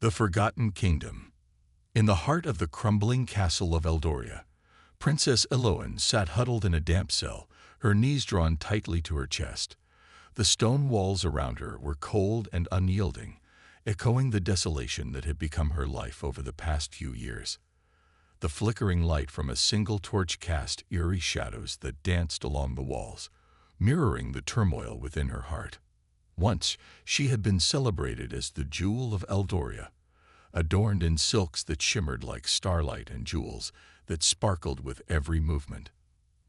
The Forgotten Kingdom. In the heart of the crumbling castle of Eldoria, Princess Eloan sat huddled in a damp cell, her knees drawn tightly to her chest. The stone walls around her were cold and unyielding, echoing the desolation that had become her life over the past few years. The flickering light from a single torch cast eerie shadows that danced along the walls, mirroring the turmoil within her heart. Once she had been celebrated as the jewel of Eldoria, adorned in silks that shimmered like starlight and jewels that sparkled with every movement.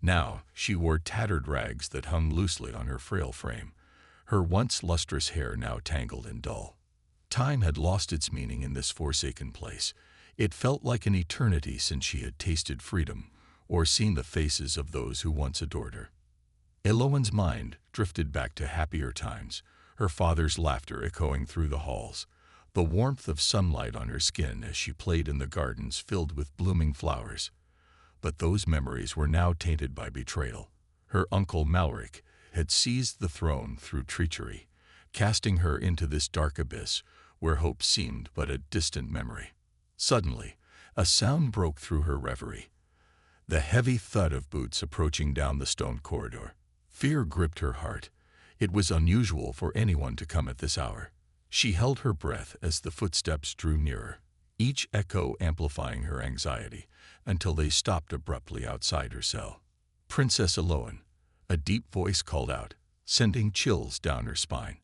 Now she wore tattered rags that hung loosely on her frail frame, her once lustrous hair now tangled and dull. Time had lost its meaning in this forsaken place. It felt like an eternity since she had tasted freedom or seen the faces of those who once adored her. Eloan's mind drifted back to happier times, her father's laughter echoing through the halls, the warmth of sunlight on her skin as she played in the gardens filled with blooming flowers. But those memories were now tainted by betrayal. Her uncle Malric had seized the throne through treachery, casting her into this dark abyss where hope seemed but a distant memory. Suddenly, a sound broke through her reverie, the heavy thud of boots approaching down the stone corridor. Fear gripped her heart. It was unusual for anyone to come at this hour. She held her breath as the footsteps drew nearer, each echo amplifying her anxiety, until they stopped abruptly outside her cell. "Princess Eloan," a deep voice called out, sending chills down her spine.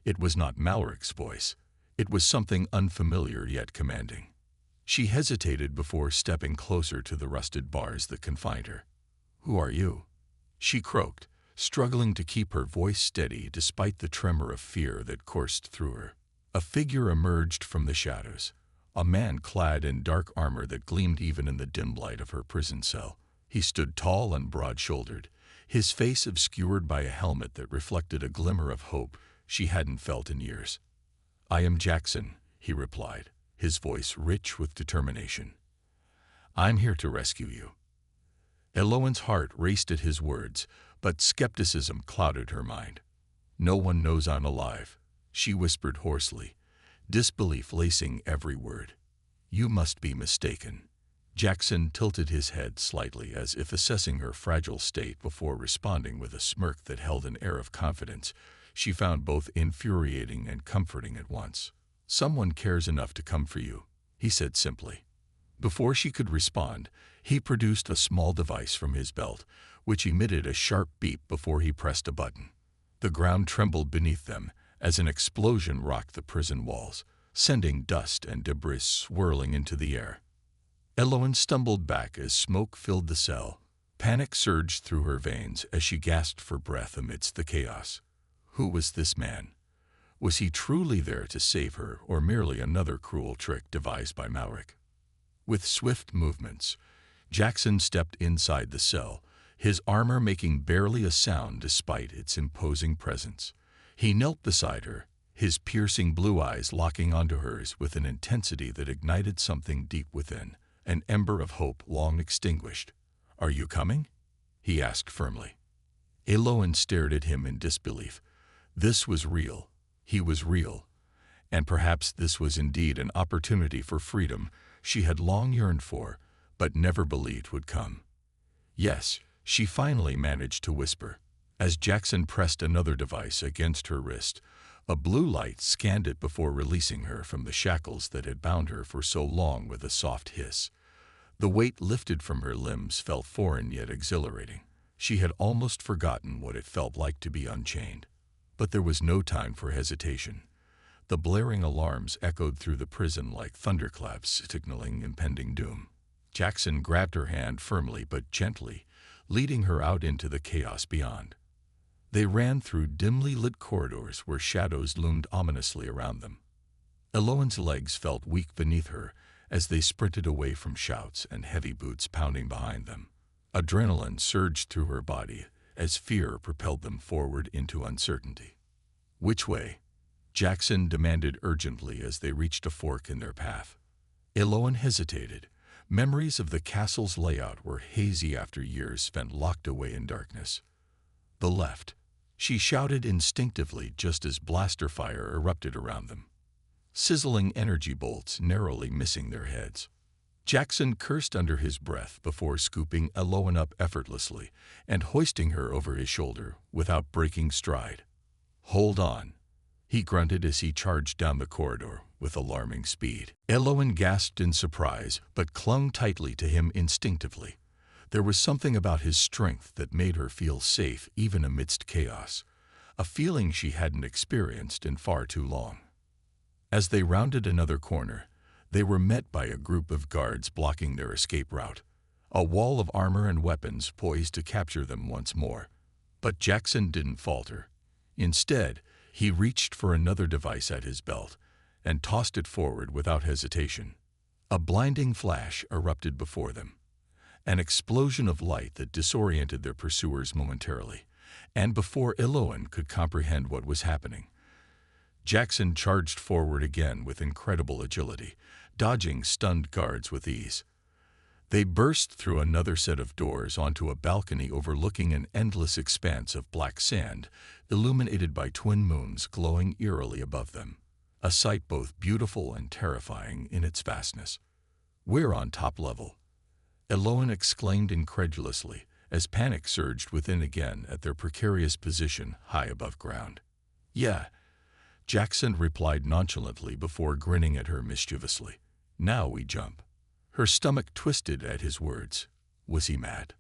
It was not Malric's voice. It was something unfamiliar yet commanding. She hesitated before stepping closer to the rusted bars that confined her. "Who are you?" she croaked, struggling to keep her voice steady despite the tremor of fear that coursed through her. A figure emerged from the shadows, a man clad in dark armor that gleamed even in the dim light of her prison cell. He stood tall and broad-shouldered, his face obscured by a helmet that reflected a glimmer of hope she hadn't felt in years. "I am Jackson," he replied, his voice rich with determination. "I'm here to rescue you." Eloan's heart raced at his words, but skepticism clouded her mind. "No one knows I'm alive," she whispered hoarsely, disbelief lacing every word. "You must be mistaken." Jackson tilted his head slightly as if assessing her fragile state before responding with a smirk that held an air of confidence she found both infuriating and comforting at once. "Someone cares enough to come for you," he said simply. Before she could respond, he produced a small device from his belt, which emitted a sharp beep before he pressed a button. The ground trembled beneath them as an explosion rocked the prison walls, sending dust and debris swirling into the air. Eloan stumbled back as smoke filled the cell. Panic surged through her veins as she gasped for breath amidst the chaos. Who was this man? Was he truly there to save her, or merely another cruel trick devised by Malric? With swift movements, Jackson stepped inside the cell, his armor making barely a sound despite its imposing presence. He knelt beside her, his piercing blue eyes locking onto hers with an intensity that ignited something deep within, an ember of hope long extinguished. "Are you coming?" he asked firmly. Eloan stared at him in disbelief. This was real. He was real. And perhaps this was indeed an opportunity for freedom she had long yearned for, but never believed would come. "Yes," she finally managed to whisper. As Jackson pressed another device against her wrist, a blue light scanned it before releasing her from the shackles that had bound her for so long with a soft hiss. The weight lifted from her limbs felt foreign yet exhilarating. She had almost forgotten what it felt like to be unchained. But there was no time for hesitation. The blaring alarms echoed through the prison like thunderclaps signaling impending doom. Jackson grabbed her hand firmly but gently, leading her out into the chaos beyond. They ran through dimly lit corridors where shadows loomed ominously around them. Eloan's legs felt weak beneath her as they sprinted away from shouts and heavy boots pounding behind them. Adrenaline surged through her body as fear propelled them forward into uncertainty. "Which way?" Jackson demanded urgently as they reached a fork in their path. Eloan hesitated. Memories of the castle's layout were hazy after years spent locked away in darkness. "The left," she shouted instinctively just as blaster fire erupted around them. sizzling energy bolts narrowly missing their heads. Jackson cursed under his breath before scooping Elowen up effortlessly and hoisting her over his shoulder without breaking stride. "Hold on," he grunted as he charged down the corridor with alarming speed. Elowen gasped in surprise but clung tightly to him instinctively. There was something about his strength that made her feel safe even amidst chaos, a feeling she hadn't experienced in far too long. As they rounded another corner, they were met by a group of guards blocking their escape route, a wall of armor and weapons poised to capture them once more. But Jackson didn't falter. Instead, he reached for another device at his belt and tossed it forward without hesitation. A blinding flash erupted before them, an explosion of light that disoriented their pursuers momentarily, and before Elowen could comprehend what was happening, Jackson charged forward again with incredible agility, dodging stunned guards with ease. They burst through another set of doors onto a balcony overlooking an endless expanse of black sand, illuminated by twin moons glowing eerily above them, a sight both beautiful and terrifying in its vastness. "We're on top level," Elowen exclaimed incredulously as panic surged within again at their precarious position high above ground. "Yeah," Jackson replied nonchalantly before grinning at her mischievously. "Now we jump." Her stomach twisted at his words. Was he mad?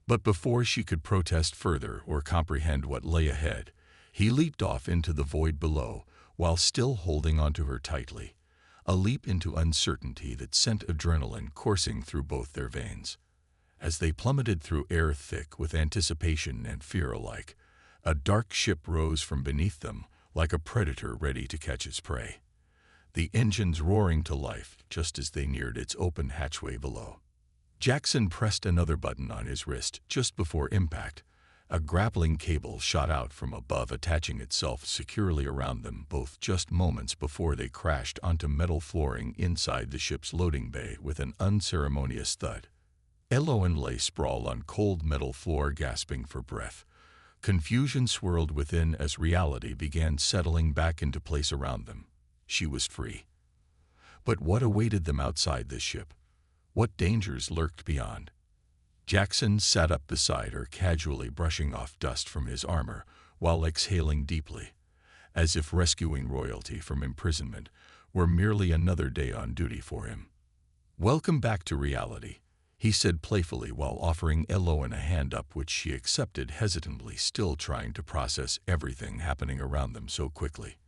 But before she could protest further or comprehend what lay ahead, he leaped off into the void below while still holding onto her tightly, a leap into uncertainty that sent adrenaline coursing through both their veins. As they plummeted through air thick with anticipation and fear alike, a dark ship rose from beneath them like a predator ready to catch its prey, the engines roaring to life just as they neared its open hatchway below. Jackson pressed another button on his wrist just before impact. A grappling cable shot out from above, attaching itself securely around them both just moments before they crashed onto metal flooring inside the ship's loading bay with an unceremonious thud. Elowen lay sprawled on cold metal floor, gasping for breath. Confusion swirled within as reality began settling back into place around them. She was free. But what awaited them outside this ship? What dangers lurked beyond? Jackson sat up beside her, casually brushing off dust from his armor while exhaling deeply, as if rescuing royalty from imprisonment were merely another day on duty for him. "Welcome back to reality," he said playfully while offering Elowen a hand up, which she accepted hesitantly, still trying to process everything happening around them so quickly.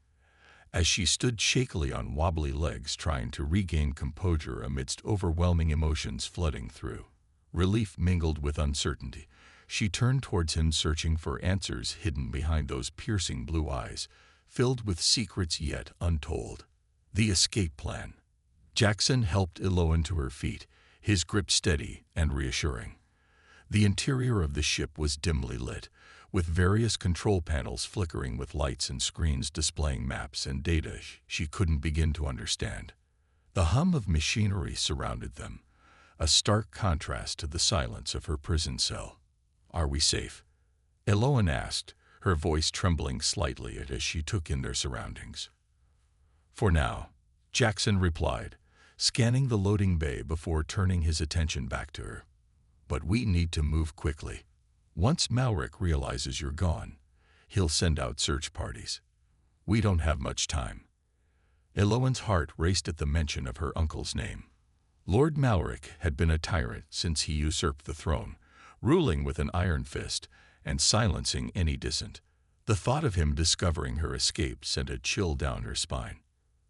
As she stood shakily on wobbly legs, trying to regain composure amidst overwhelming emotions flooding through, relief mingled with uncertainty, she turned towards him, searching for answers hidden behind those piercing blue eyes, filled with secrets yet untold. The escape plan. Jackson helped Elowen to her feet, his grip steady and reassuring. The interior of the ship was dimly lit, with various control panels flickering with lights and screens displaying maps and data she couldn't begin to understand. The hum of machinery surrounded them, a stark contrast to the silence of her prison cell. "Are we safe?" Elowen asked, her voice trembling slightly as she took in their surroundings. "For now," Jackson replied, scanning the loading bay before turning his attention back to her. "But we need to move quickly. Once Malric realizes you're gone, he'll send out search parties. We don't have much time." Elowen's heart raced at the mention of her uncle's name. Lord Malric had been a tyrant since he usurped the throne, ruling with an iron fist and silencing any dissent. The thought of him discovering her escape sent a chill down her spine.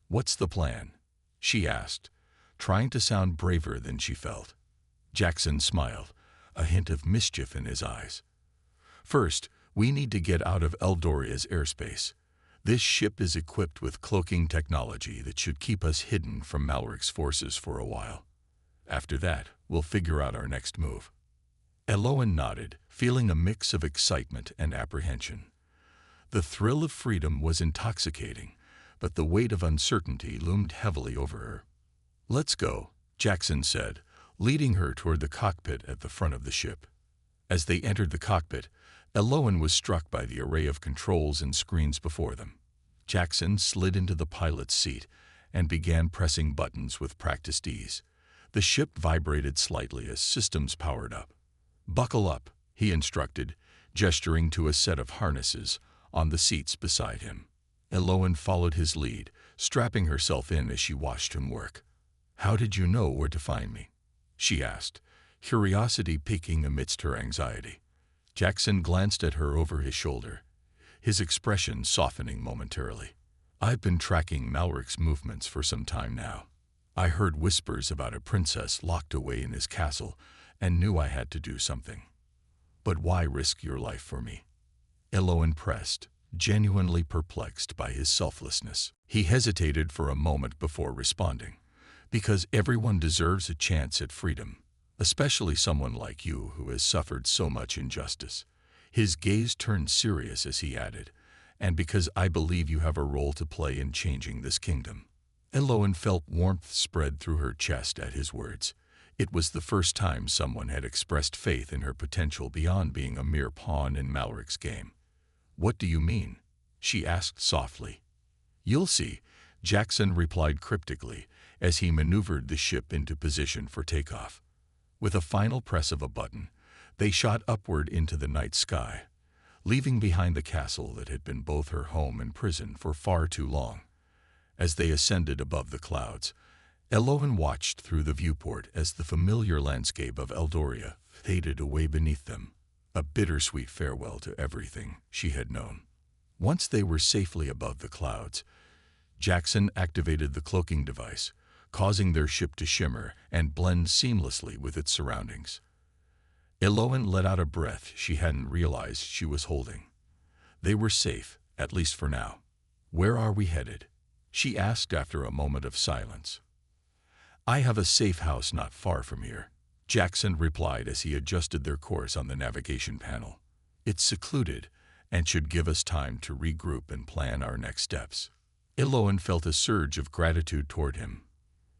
"What's the plan?" she asked, trying to sound braver than she felt. Jackson smiled, a hint of mischief in his eyes. "First, we need to get out of Eldoria's airspace. This ship is equipped with cloaking technology that should keep us hidden from Malric's forces for a while. After that, we'll figure out our next move." Elowen nodded, feeling a mix of excitement and apprehension. The thrill of freedom was intoxicating, but the weight of uncertainty loomed heavily over her. "Let's go," Jackson said, leading her toward the cockpit at the front of the ship. As they entered the cockpit, Elowen was struck by the array of controls and screens before them. Jackson slid into the pilot's seat and began pressing buttons with practiced ease. The ship vibrated slightly as systems powered up. "Buckle up," he instructed, gesturing to a set of harnesses on the seats beside him. Eloin followed his lead, strapping herself in as she watched him work. "How did you know where to find me?" she asked, curiosity peaking amidst her anxiety. Jackson glanced at her over his shoulder, his expression softening momentarily. "I've been tracking Malric's movements for some time now. I heard whispers about a princess locked away in his castle and knew I had to do something. But why risk your life for me?" Eloin pressed, genuinely perplexed by his selflessness. He hesitated for a moment before responding. "Because everyone deserves a chance at freedom, especially someone like you who has suffered so much injustice." His gaze turned serious as he added, "And because I believe you have a role to play in changing this kingdom." Eloin felt warmth spread through her chest at his words. It was the first time someone had expressed faith in her potential beyond being a mere pawn in Malric's game. "What do you mean?" she asked softly. "You'll see," Jackson replied cryptically as he maneuvered the ship into position for takeoff. With a final press of a button, they shot upward into the night sky, leaving behind the castle that had been both her home and prison for far too long. As they ascended above the clouds, Eloin watched through the viewport as the familiar landscape of Eldoria faded away beneath them, a bittersweet farewell to everything she had known. Once they were safely above the clouds, Jackson activated the cloaking device, causing their ship to shimmer and blend seamlessly with its surroundings. Eloin let out a breath she hadn't realized she was holding. They were safe, at least for now. "Where are we headed?" she asked after a moment of silence. "I have a safe house not far from here," Jackson replied as he adjusted their course on the navigation panel. "It's secluded and should give us time to regroup and plan our next steps." Eloin felt a surge of gratitude toward him.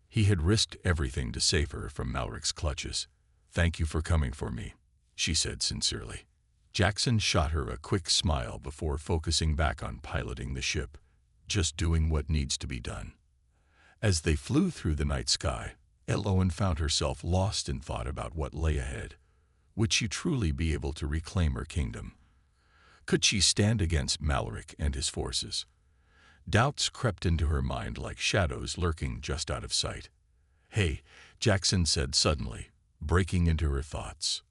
He had risked everything to save her from Malric's clutches. "Thank you for coming for me," she said sincerely. Jackson shot her a quick smile before focusing back on piloting the ship, just doing what needs to be done. As they flew through the night sky, Eloin found herself lost in thought about what lay ahead. Would she truly be able to reclaim her kingdom? Could she stand against Malric and his forces? Doubts crept into her mind like shadows lurking just out of sight. "Hey," Jackson said suddenly, breaking into her thoughts.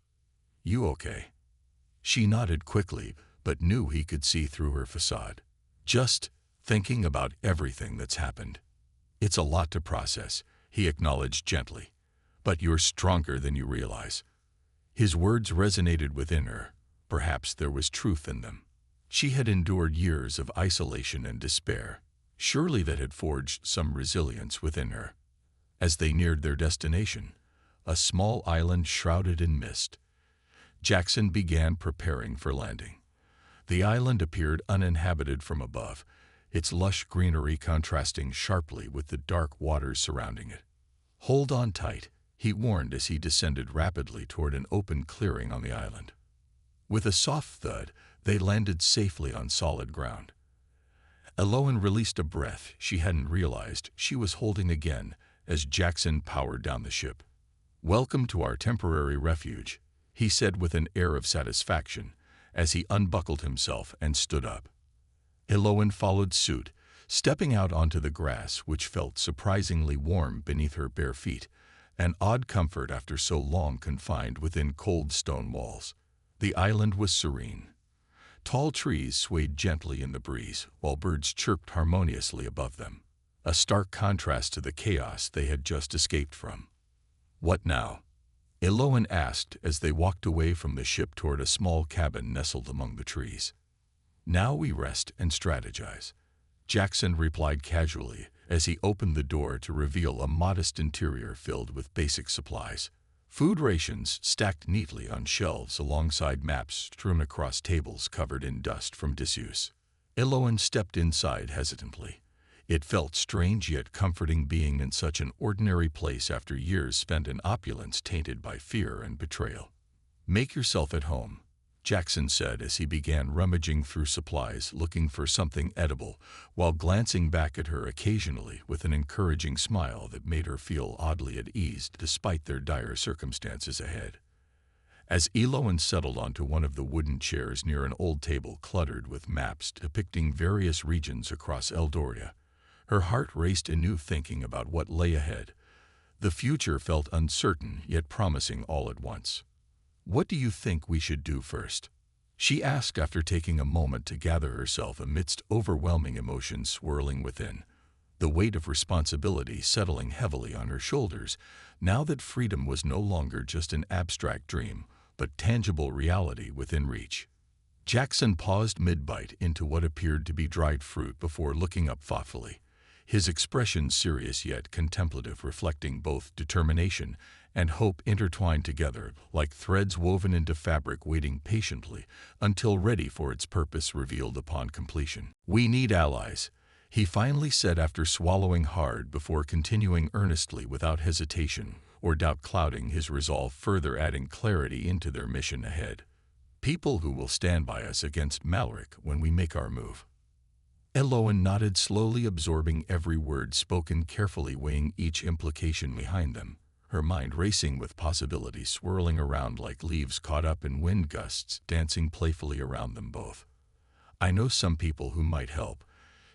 "You okay?" She nodded quickly, but knew he could see through her facade. "Just thinking about everything that's happened." "It's a lot to process," he acknowledged gently. "But you're stronger than you realize." His words resonated within her. Perhaps there was truth in them. She had endured years of isolation and despair. Surely that had forged some resilience within her. As they neared their destination, a small island shrouded in mist, Jackson began preparing for landing. The island appeared uninhabited from above, its lush greenery contrasting sharply with the dark waters surrounding it. "Hold on tight," he warned as he descended rapidly toward an open clearing on the island. With a soft thud, they landed safely on solid ground. Eloin released a breath she hadn't realized she was holding again as Jackson powered down the ship. "Welcome to our temporary refuge," he said with an air of satisfaction as he unbuckled himself and stood up. Eloin followed suit, stepping out onto the grass which felt surprisingly warm beneath her bare feet, an odd comfort after so long confined within cold stone walls. The island was serene. Tall trees swayed gently in the breeze, while birds chirped harmoniously above them, a stark contrast to the chaos they had just escaped from. "What now?" Eloin asked as they walked away from the ship toward a small cabin nestled among the trees. "Now we rest and strategize," Jackson replied casually as he opened the door to reveal a modest interior filled with basic supplies. Food rations stacked neatly on shelves alongside maps strewn across tables covered in dust from disuse. Eloin stepped inside hesitantly. It felt strange yet comforting being in such an ordinary place after years spent in opulence tainted by fear and betrayal. "Make yourself at home," Jackson said as he began rummaging through supplies looking for something edible, while glancing back at her occasionally with an encouraging smile that made her feel oddly at ease despite their dire circumstances ahead. As Eloin settled onto one of the wooden chairs near an old table cluttered with maps depicting various regions across Eldoria, her heart raced anew thinking about what lay ahead. The future felt uncertain yet promising all at once. "What do you think we should do first?" she asked after taking a moment to gather herself amidst overwhelming emotions swirling within, the weight of responsibility settling heavily on her shoulders now that freedom was no longer just an abstract dream, but tangible reality within reach. Jackson paused mid-bite into what appeared to be dried fruit before looking up thoughtfully, his expression serious yet contemplative, reflecting both determination and hope intertwined together like threads woven into fabric waiting patiently until ready for its purpose revealed upon completion. "We need allies," he finally said after swallowing hard before continuing earnestly without hesitation or doubt clouding his resolve, further adding clarity into their mission ahead. "People who will stand by us against Malric when we make our move." Eloin nodded, slowly absorbing every word spoken, carefully weighing each implication behind them, her mind racing with possibilities swirling around like leaves caught up in wind gusts dancing playfully around them both. "I know some people who might help,"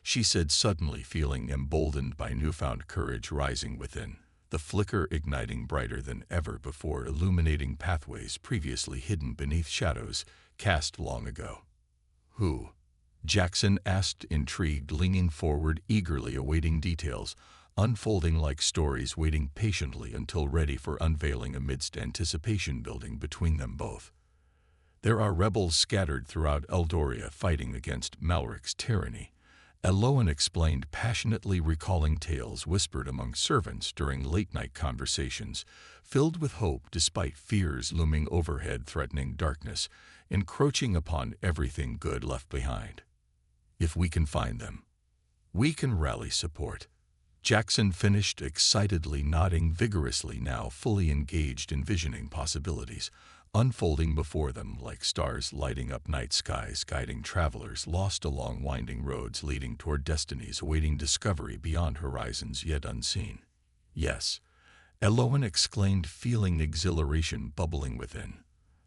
she said, suddenly feeling emboldened by newfound courage rising within, the flicker igniting brighter than ever before, illuminating pathways previously hidden beneath shadows cast long ago. "Who?" Jackson asked, intrigued, leaning forward, eagerly awaiting details, unfolding like stories waiting patiently until ready for unveiling amidst anticipation building between them both. "There are rebels scattered throughout Eldoria fighting against Malric's tyranny," Eloin explained, passionately recalling tales whispered among servants during late-night conversations, filled with hope despite fears looming overhead, threatening darkness, encroaching upon everything good left behind. "If we can find them, we can rally support." Jackson finished, excitedly nodding vigorously, now fully engaged, envisioning possibilities unfolding before them like stars lighting up night skies, guiding travelers lost along winding roads leading toward destinies awaiting discovery beyond horizons yet unseen. "Yes," Eloin exclaimed, feeling exhilaration bubbling within,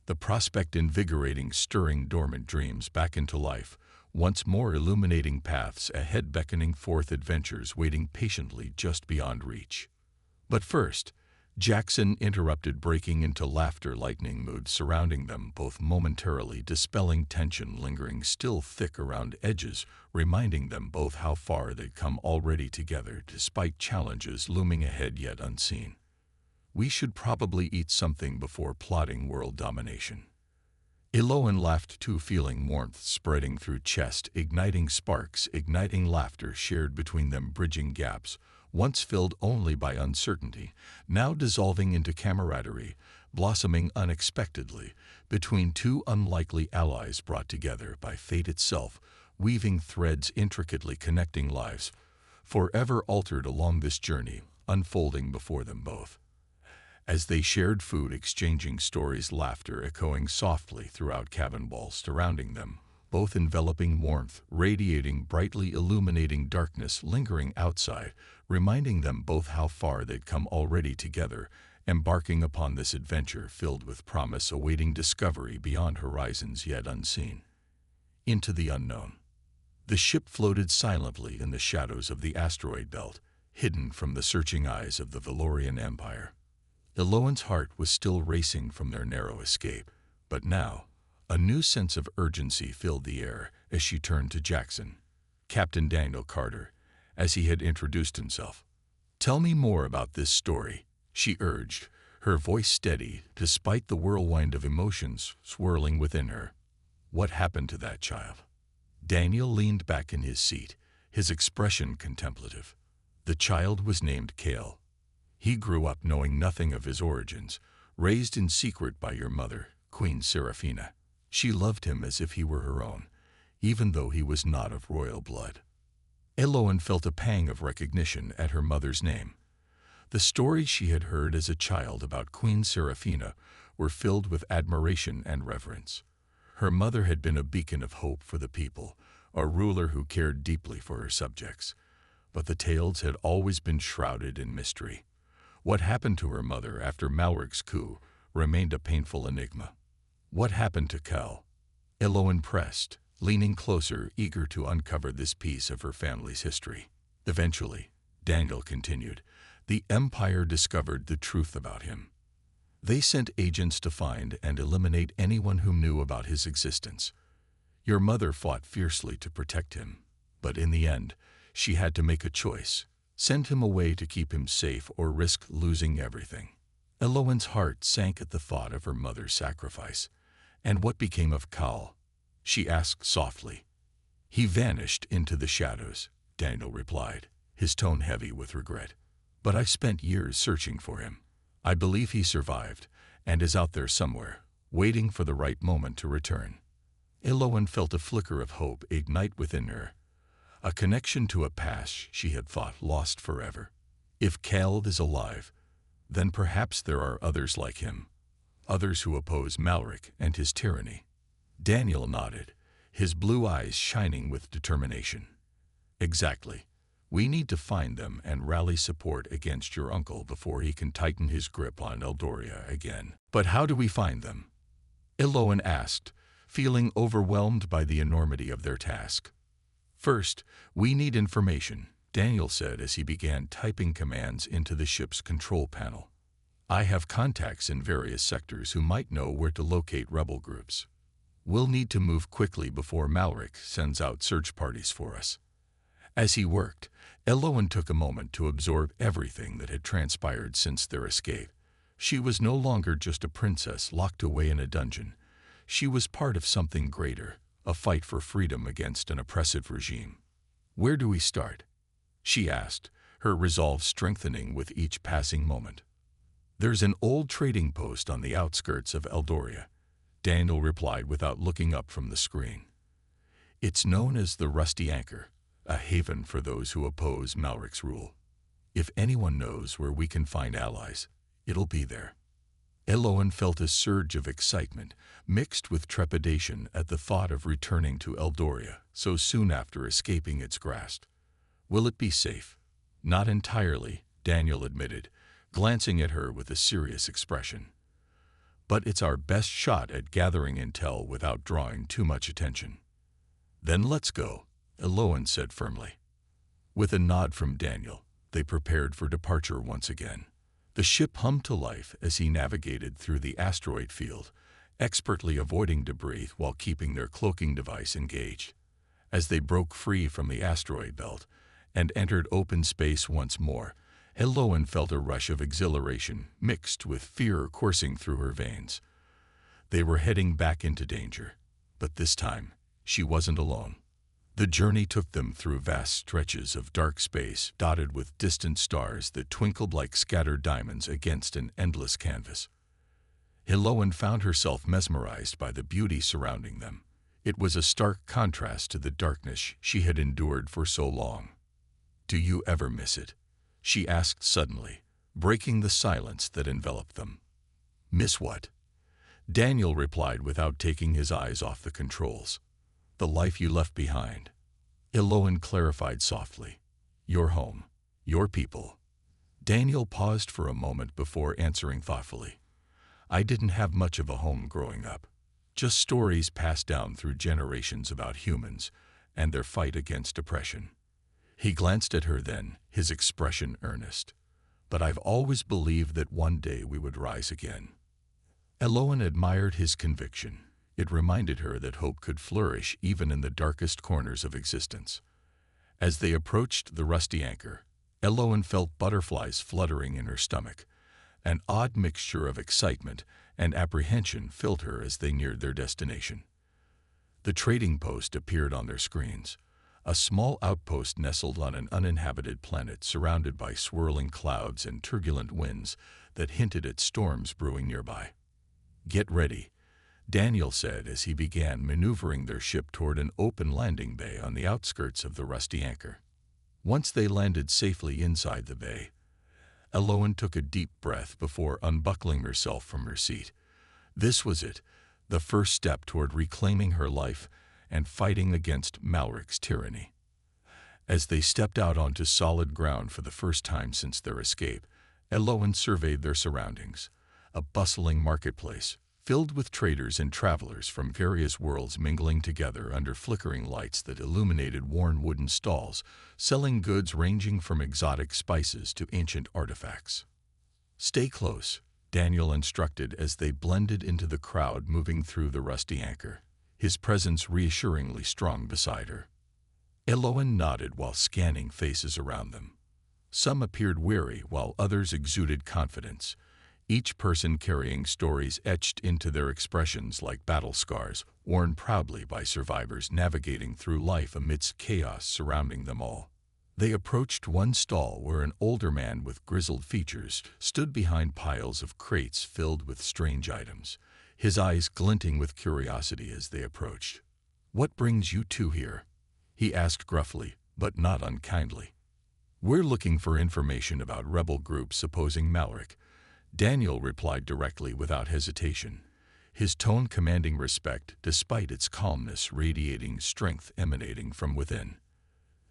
the prospect invigorating, stirring dormant dreams back into life, once more illuminating paths ahead, beckoning forth adventures waiting patiently just beyond reach. But first, Jackson interrupted, breaking into laughter lightning mood surrounding them both, momentarily dispelling tension lingering still thick around edges, reminding them both how far they'd come already together despite challenges looming ahead yet unseen. "We should probably eat something before plotting world domination." Eloin laughed too, feeling warmth spreading through chest, igniting sparks, igniting laughter shared between them, bridging gaps once filled only by uncertainty, now dissolving into camaraderie, blossoming unexpectedly between two unlikely allies brought together by fate itself, weaving threads intricately connecting lives forever altered along this journey unfolding before them both. As they shared food, exchanging stories, laughter echoing softly throughout cabin walls surrounding them, both enveloping warmth, radiating brightly, illuminating darkness lingering outside, reminding them both how far they'd come already together, embarking upon this adventure filled with promise, awaiting discovery beyond horizons yet unseen. Into the unknown. The ship floated silently in the shadows of the asteroid belt, hidden from the searching eyes of the Valorian Empire. Eloin's heart was still racing from their narrow escape, but now a new sense of urgency filled the air as she turned to Jackson, Captain Daniel Carter, as he had introduced himself. "Tell me more about this story," she urged, her voice steady despite the whirlwind of emotions swirling within her. "What happened to that child?" Daniel leaned back in his seat, his expression contemplative. "The child was named Kale. He grew up knowing nothing of his origins, raised in secret by your mother, Queen Seraphina. She loved him as if he were her own, even though he was not of royal blood." Eloin felt a pang of recognition at her mother's name. The stories she had heard as a child about Queen Seraphina were filled with admiration and reverence. Her mother had been a beacon of hope for the people, a ruler who cared deeply for her subjects. But the tales had always been shrouded in mystery. What happened to her mother after Malric's coup remained a painful enigma. What happened to Cal? Eloin pressed, leaning closer, eager to uncover this piece of her family's history. Eventually, Daniel continued, the Empire discovered the truth about him. They sent agents to find and eliminate anyone who knew about his existence. Your mother fought fiercely to protect him, but in the end, she had to make a choice. Send him away to keep him safe or risk losing everything. Eloin's heart sank at the thought of her mother's sacrifice. And what became of Cal? She asked softly. He vanished into the shadows, Daniel replied, his tone heavy with regret. But I spent years searching for him. I believe he survived and is out there somewhere, waiting for the right moment to return. Eloin felt a flicker of hope ignite within her, a connection to a past she had thought lost forever. If Cal is alive, then perhaps there are others like him, others who oppose Malric and his tyranny. Daniel nodded, his blue eyes shining with determination. Exactly. We need to find them and rally support against your uncle before he can tighten his grip on Eldoria again. But how do we find them? Eloin asked, feeling overwhelmed by the enormity of their task. First, we need information, Daniel said as he began typing commands into the ship's control panel. I have contacts in various sectors who might know where to locate rebel groups. We'll need to move quickly before Malric sends out search parties for us. As he worked, Eloin took a moment to absorb everything that had transpired since their escape. She was no longer just a princess locked away in a dungeon. She was part of something greater, a fight for freedom against an oppressive regime. Where do we start? She asked, her resolve strengthening with each passing moment. There's an old trading post on the outskirts of Eldoria, Daniel replied without looking up from the screen. It's known as the Rusty Anchor, a haven for those who oppose Malric's rule. If anyone knows where we can find allies, it'll be there. Eloin felt a surge of excitement, mixed with trepidation at the thought of returning to Eldoria so soon after escaping its grasp. Will it be safe? Not entirely, Daniel admitted, glancing at her with a serious expression. But it's our best shot at gathering intel without drawing too much attention. Then let's go, Eloin said firmly. With a nod from Daniel, they prepared for departure once again. The ship hummed to life as he navigated through the asteroid field, expertly avoiding debris while keeping their cloaking device engaged. As they broke free from the asteroid belt and entered open space once more, Eloin felt a rush of exhilaration mixed with fear coursing through her veins. They were heading back into danger, but this time she wasn't alone. The journey took them through vast stretches of dark space dotted with distant stars that twinkled like scattered diamonds against an endless canvas. Eloin found herself mesmerized by the beauty surrounding them. It was a stark contrast to the darkness she had endured for so long. Do you ever miss it? She asked suddenly, breaking the silence that enveloped them. Miss what? Daniel replied without taking his eyes off the controls. The life you left behind. Eloin clarified softly. Your home. Your people. Daniel paused for a moment before answering thoughtfully. I didn't have much of a home growing up. Just stories passed down through generations about humans and their fight against oppression. He glanced at her then, his expression earnest. But I've always believed that one day we would rise again. Eloin admired his conviction. It reminded her that hope could flourish even in the darkest corners of existence. As they approached the Rusty Anchor, Eloin felt butterflies fluttering in her stomach. An odd mixture of excitement and apprehension filled her as they neared their destination. The trading post appeared on their screens, a small outpost nestled on an uninhabited planet surrounded by swirling clouds and turbulent winds that hinted at storms brewing nearby. Get ready, Daniel said as he began maneuvering their ship toward an open landing bay on the outskirts of the Rusty Anchor. Once they landed safely inside the bay, Eloin took a deep breath before unbuckling herself from her seat. This was it, the first step toward reclaiming her life and fighting against Malric's tyranny. As they stepped out onto solid ground for the first time since their escape, Elowen surveyed their surroundings. A bustling marketplace, filled with traders and travelers from various worlds mingling together under flickering lights that illuminated worn wooden stalls, selling goods ranging from exotic spices to ancient artifacts. "Stay close," Daniel instructed as they blended into the crowd moving through the rusty anchor, his presence reassuringly strong beside her. Elowen nodded while scanning faces around them. Some appeared weary while others exuded confidence, each person carrying stories etched into their expressions like battle scars, worn proudly by survivors navigating through life amidst chaos surrounding them all. They approached one stall where an older man with grizzled features stood behind piles of crates filled with strange items, his eyes glinting with curiosity as they approached. "What brings you two here?" he asked gruffly, but not unkindly. "We're looking for information about rebel groups opposing Malric," Daniel replied directly without hesitation, his tone commanding respect despite its calmness radiating strength emanating from within.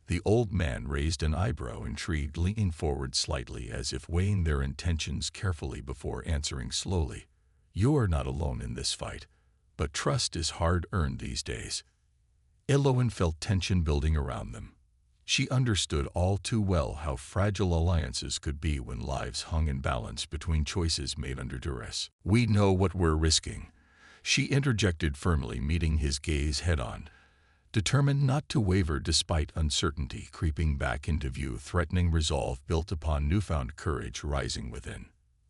The old man raised an eyebrow, intrigued, leaning forward slightly as if weighing their intentions carefully before answering slowly. "You are not alone in this fight, but trust is hard-earned these days." Elowen felt tension building around them. She understood all too well how fragile alliances could be when lives hung in balance between choices made under duress. "We know what we're risking," she interjected firmly, meeting his gaze head-on, determined not to waver despite uncertainty creeping back into view, threatening resolve built upon newfound courage rising within.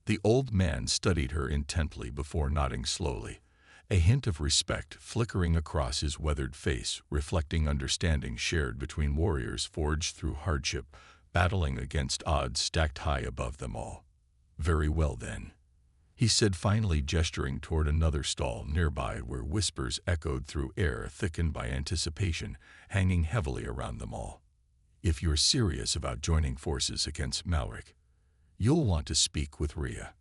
The old man studied her intently before nodding slowly, a hint of respect flickering across his weathered face, reflecting understanding shared between warriors forged through hardship, battling against odds stacked high above them all. "Very well then," he said finally, gesturing toward another stall nearby where whispers echoed through air thickened by anticipation, hanging heavily around them all. "If you're serious about joining forces against Malric, you'll want to speak with Rhea."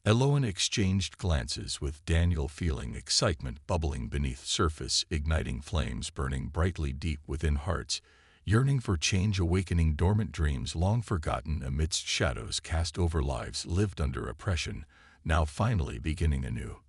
Elowen exchanged glances with Daniel, feeling excitement bubbling beneath surface, igniting flames burning brightly deep within hearts, yearning for change, awakening dormant dreams long forgotten amidst shadows cast over lives lived under oppression, now finally beginning anew.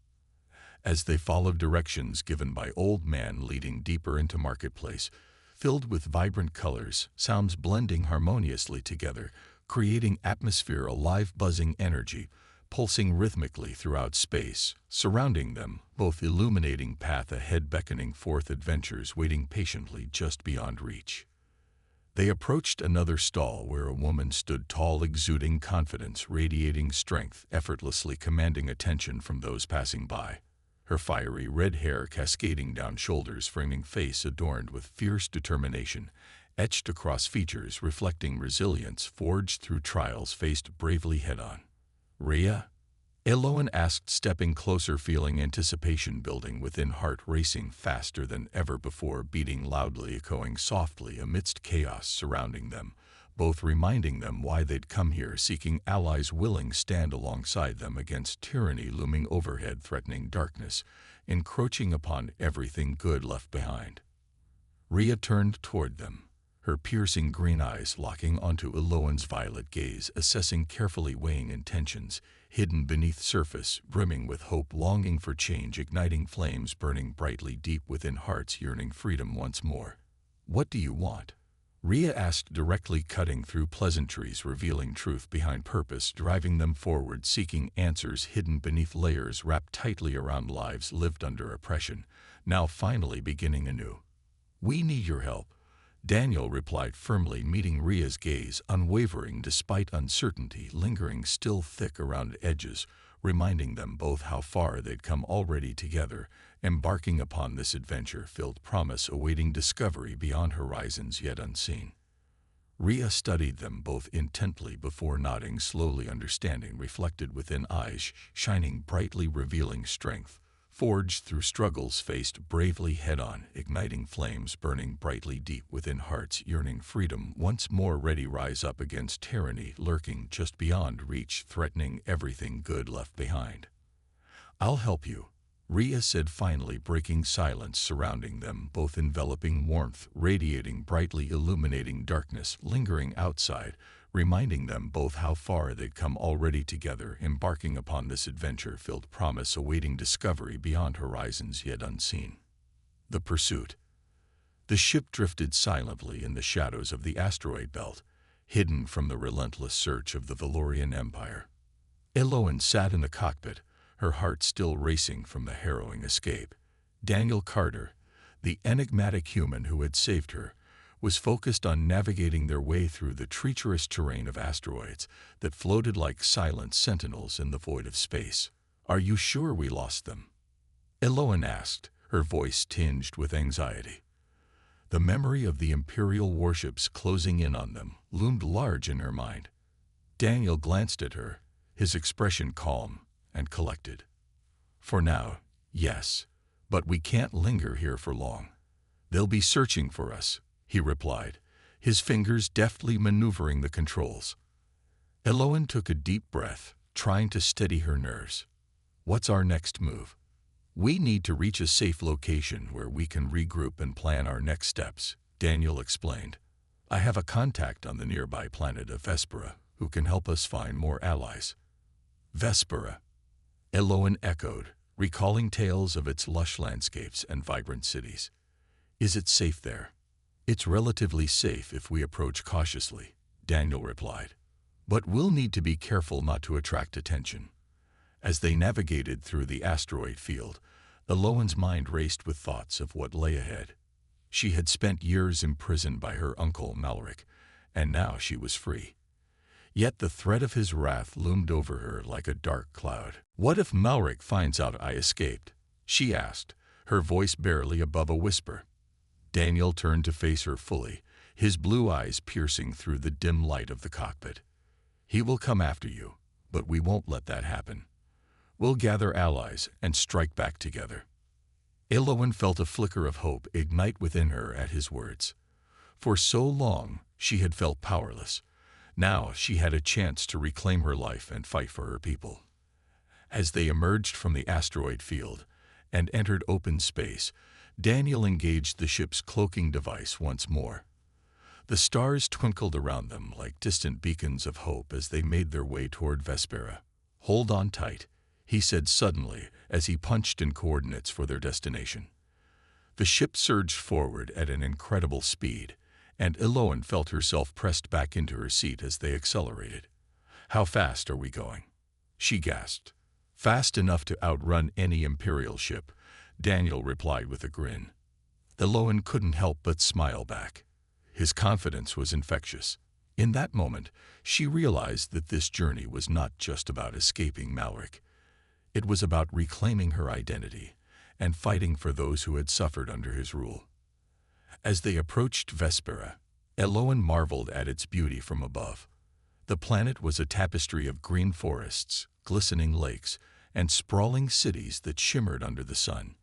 As they followed directions given by old man leading deeper into marketplace, filled with vibrant colors, sounds blending harmoniously together, creating atmosphere, alive buzzing energy, pulsing rhythmically throughout space, surrounding them, both illuminating path ahead, beckoning forth adventures waiting patiently just beyond reach. They approached another stall where a woman stood tall, exuding confidence, radiating strength, effortlessly commanding attention from those passing by. Her fiery red hair cascading down shoulders, framing face adorned with fierce determination, etched across features reflecting resilience forged through trials faced bravely head-on. "Rhea?" Elowen asked, stepping closer, feeling anticipation building within, heart racing faster than ever before, beating loudly, echoing softly amidst chaos surrounding them, both reminding them why they'd come here, seeking allies willing stand alongside them against tyranny looming overhead, threatening darkness, encroaching upon everything good left behind. Rhea turned toward them, her piercing green eyes locking onto Elowen's violet gaze, assessing carefully, weighing intentions hidden beneath surface, brimming with hope, longing for change, igniting flames burning brightly deep within hearts yearning freedom once more. "What do you want?" Rhea asked directly, cutting through pleasantries, revealing truth behind purpose, driving them forward, seeking answers hidden beneath layers wrapped tightly around lives lived under oppression, now finally beginning anew. "We need your help," Daniel replied firmly, meeting Rhea's gaze, unwavering despite uncertainty lingering still thick around edges, reminding them both how far they'd come already together, embarking upon this adventure-filled promise, awaiting discovery beyond horizons yet unseen. Rhea studied them both intently before nodding slowly, understanding reflected within eyes shining brightly, revealing strength forged through struggles faced bravely head-on, igniting flames burning brightly deep within hearts yearning freedom once more, ready rise up against tyranny lurking just beyond reach, threatening everything good left behind. "I'll help you," Rhea said finally, breaking silence surrounding them, both enveloping warmth, radiating brightly, illuminating darkness, lingering outside, reminding them both how far they'd come already together, embarking upon this adventure-filled promise, awaiting discovery beyond horizons yet unseen. The pursuit. The ship drifted silently in the shadows of the asteroid belt, hidden from the relentless search of the Valorian Empire. Eloin sat in the cockpit, her heart still racing from the harrowing escape. Daniel Carter, the enigmatic human who had saved her, was focused on navigating their way through the treacherous terrain of asteroids that floated like silent sentinels in the void of space. "Are you sure we lost them?" Eloin asked, her voice tinged with anxiety. The memory of the Imperial warships closing in on them loomed large in her mind. Daniel glanced at her, his expression calm and collected. "For now, yes, but we can't linger here for long. They'll be searching for us," he replied, his fingers deftly maneuvering the controls. Eloin took a deep breath, trying to steady her nerves. "What's our next move?" "We need to reach a safe location where we can regroup and plan our next steps," Daniel explained. "I have a contact on the nearby planet of Vespera who can help us find more allies." "Vespera," Eloin echoed, recalling tales of its lush landscapes and vibrant cities. "Is it safe there?" "It's relatively safe if we approach cautiously," Daniel replied. "But we'll need to be careful not to attract attention." As they navigated through the asteroid field, Eloin's mind raced with thoughts of what lay ahead. She had spent years imprisoned by her uncle Malric, and now she was free. Yet the threat of his wrath loomed over her like a dark cloud. "What if Malric finds out I escaped?" she asked, her voice barely above a whisper. Daniel turned to face her fully, his blue eyes piercing through the dim light of the cockpit. "He will come after you, but we won't let that happen. We'll gather allies and strike back together." Eloin felt a flicker of hope ignite within her at his words. For so long she had felt powerless. Now she had a chance to reclaim her life and fight for her people. As they emerged from the asteroid field and entered open space, Daniel engaged the ship's cloaking device once more. The stars twinkled around them like distant beacons of hope as they made their way toward Vespera. "Hold on tight," he said suddenly as he punched in coordinates for their destination. The ship surged forward at an incredible speed, and Eloin felt herself pressed back into her seat as they accelerated. "How fast are we going?" she gasped. "Fast enough to outrun any Imperial ship," Daniel replied with a grin. Eloin couldn't help but smile back. His confidence was infectious. In that moment, she realized that this journey was not just about escaping Malric. It was about reclaiming her identity and fighting for those who had suffered under his rule. As they approached Vespera, Eloin marveled at its beauty from above. The planet was a tapestry of green forests, glistening lakes, and sprawling cities that shimmered under the sun.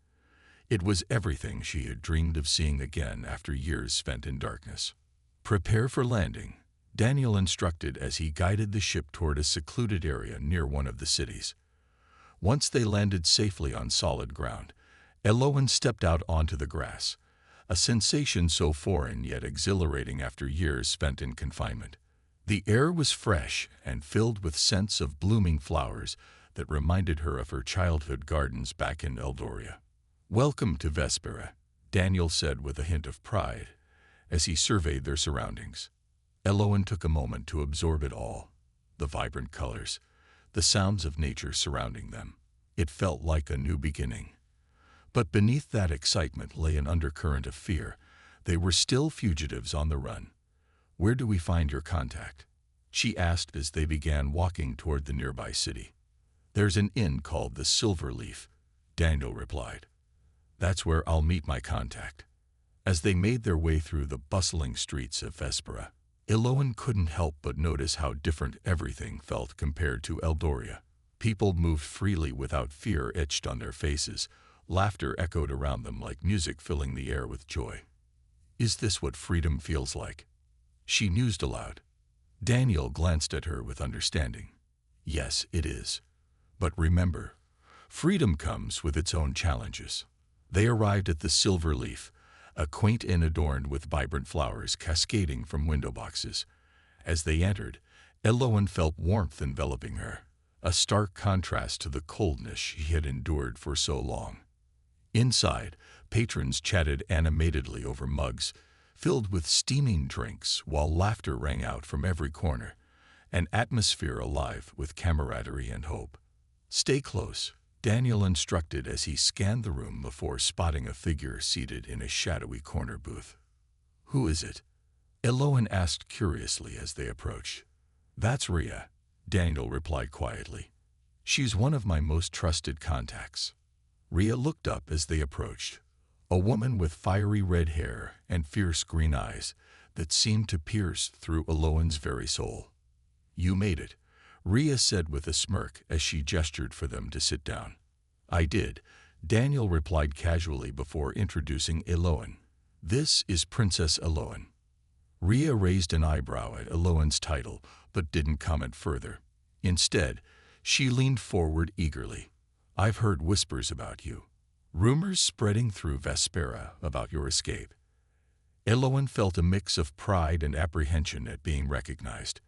It was everything she had dreamed of seeing again after years spent in darkness. "Prepare for landing," Daniel instructed as he guided the ship toward a secluded area near one of the cities. Once they landed safely on solid ground, Eloin stepped out onto the grass, a sensation so foreign yet exhilarating after years spent in confinement. The air was fresh and filled with scents of blooming flowers that reminded her of her childhood gardens back in Eldoria. "Welcome to Vespera," Daniel said with a hint of pride as he surveyed their surroundings. Eloin took a moment to absorb it all, the vibrant colors, the sounds of nature surrounding them. It felt like a new beginning. But beneath that excitement lay an undercurrent of fear. They were still fugitives on the run. "Where do we find your contact?" she asked as they began walking toward the nearby city. "There's an inn called the Silver Leaf," Daniel replied. "That's where I'll meet my contact." As they made their way through the bustling streets of Vespera, Eloin couldn't help but notice how different everything felt compared to Eldoria. People moved freely without fear etched on their faces. Laughter echoed around them like music, filling the air with joy. "Is this what freedom feels like?" she mused aloud. Daniel glanced at her with understanding. "Yes, it is. But remember, Freedom comes with its own challenges. They arrived at the Silver Leaf, a quaint inn adorned with vibrant flowers cascading from window boxes. As they entered, Elowen felt warmth enveloping her, a stark contrast to the coldness she had endured for so long. Inside, patrons chatted animatedly over mugs filled with steaming drinks while laughter rang out from every corner, an atmosphere alive with camaraderie and hope. "Stay close," Daniel instructed as he scanned the room before spotting a figure seated in a shadowy corner booth. "Who is it?" Elowen asked curiously as they approached. "That's Rhea," Daniel replied quietly. "She's one of my most trusted contacts." Rhea looked up as they approached, a woman with fiery red hair and fierce green eyes that seemed to pierce through Elowen's very soul. "You made it," Rhea said with a smirk as she gestured for them to sit down. "I did," Daniel replied casually before introducing Elowen. "This is Princess Elowen." Rhea raised an eyebrow at Elowen's title, but didn't comment further. Instead, she leaned forward eagerly. "I've heard whispers about you. Rumors spreading through Vespera about your escape." Elowen felt a mix of pride and apprehension at being recognized.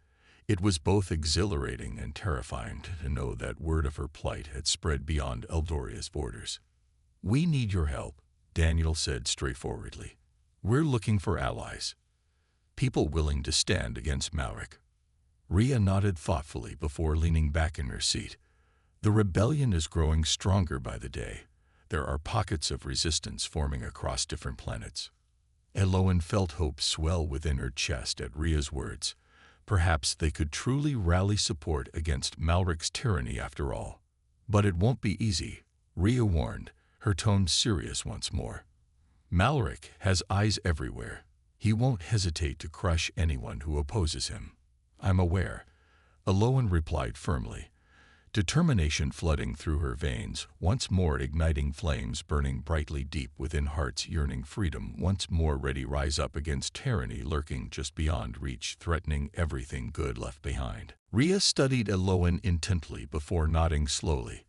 It was both exhilarating and terrifying to know that word of her plight had spread beyond Eldoria's borders. "We need your help," Daniel said straightforwardly. "We're looking for allies, people willing to stand against Malric." Rhea nodded thoughtfully before leaning back in her seat. "The rebellion is growing stronger by the day. There are pockets of resistance forming across different planets." Elowen felt hope swell within her chest at Rhea's words. Perhaps they could truly rally support against Malric's tyranny after all. "But it won't be easy," Rhea warned, her tone serious once more. "Malric has eyes everywhere. He won't hesitate to crush anyone who opposes him." "I'm aware," Elowen replied firmly, determination flooding through her veins, once more igniting flames burning brightly deep within hearts yearning freedom, once more ready rise up against tyranny lurking just beyond reach, threatening everything good left behind. Rhea studied Elowen intently before nodding slowly,